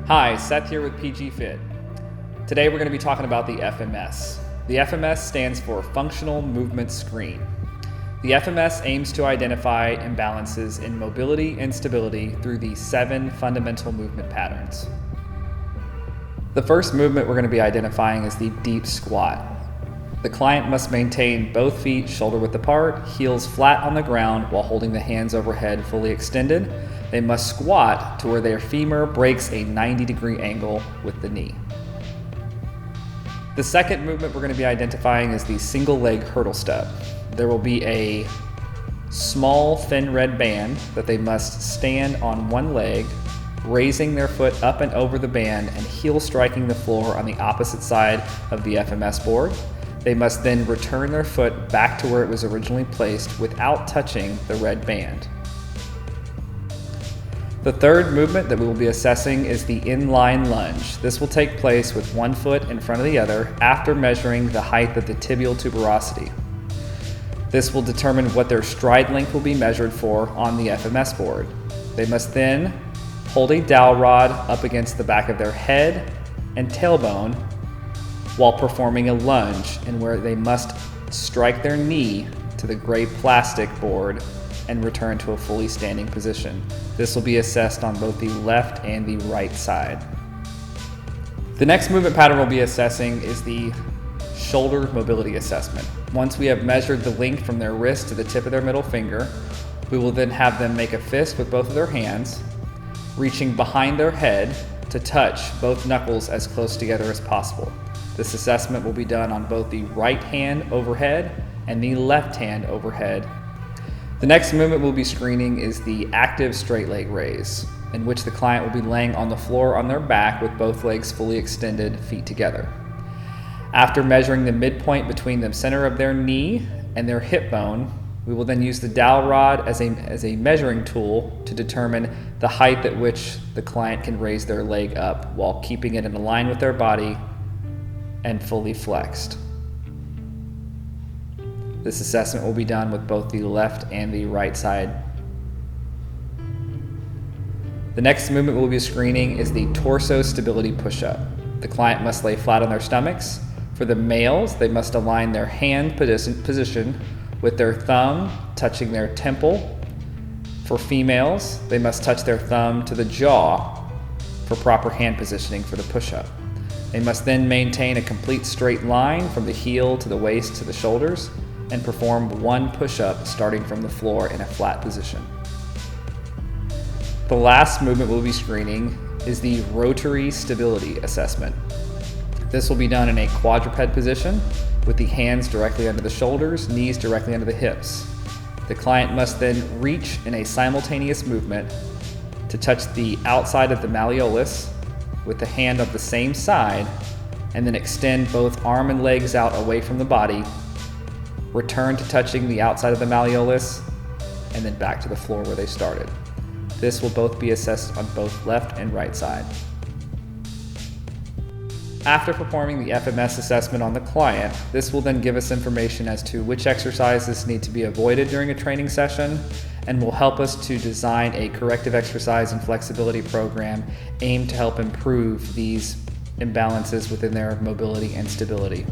Hi, Seth here with PG Fit. Today we're going to be talking about the FMS. The FMS stands for Functional Movement Screen. The FMS aims to identify imbalances in mobility and stability through the 7 fundamental movement patterns. The first movement we're going to be identifying is the deep squat. The client must maintain both feet shoulder width apart, heels flat on the ground while holding the hands overhead fully extended. They must squat to where their femur breaks a 90-degree angle with the knee. The second movement we're going to be identifying is the single leg hurdle step. There will be a small thin red band that they must stand on one leg, raising their foot up and over the band and heel striking the floor on the opposite side of the FMS board. They must then return their foot back to where it was originally placed without touching the red band. The third movement that we will be assessing is the inline lunge. This will take place with one foot in front of the other after measuring the height of the tibial tuberosity. This will determine what their stride length will be measured for on the FMS board. They must then hold a dowel rod up against the back of their head and tailbone while performing a lunge, and where they must strike their knee to the gray plastic board and return to a fully standing position. This will be assessed on both the left and the right side. The next movement pattern we'll be assessing is the shoulder mobility assessment. Once we have measured the length from their wrist to the tip of their middle finger, we will then have them make a fist with both of their hands, reaching behind their head to touch both knuckles as close together as possible. This assessment will be done on both the right hand overhead and the left hand overhead. The next movement we'll be screening is the active straight leg raise, in which the client will be laying on the floor on their back with both legs fully extended, feet together. After measuring the midpoint between the center of their knee and their hip bone, we will then use the dowel rod as a measuring tool to determine the height at which the client can raise their leg up while keeping it in line with their body and fully flexed. This assessment will be done with both the left and the right side. The next movement we'll be screening is the torso stability push-up. The client must lay flat on their stomachs. For the males, they must align their hand position with their thumb touching their temple. For females, they must touch their thumb to the jaw for proper hand positioning for the push-up. They must then maintain a complete straight line from the heel to the waist to the shoulders and perform one push-up starting from the floor in a flat position. The last movement we'll be screening is the rotary stability assessment. This will be done in a quadruped position with the hands directly under the shoulders, knees directly under the hips. The client must then reach in a simultaneous movement to touch the outside of the malleolus with the hand of the same side, and then extend both arm and legs out away from the body, return to touching the outside of the malleolus, and then back to the floor where they started. This will both be assessed on both left and right side. After performing the FMS assessment on the client, this will then give us information as to which exercises need to be avoided during a training session, and will help us to design a corrective exercise and flexibility program aimed to help improve these imbalances within their mobility and stability.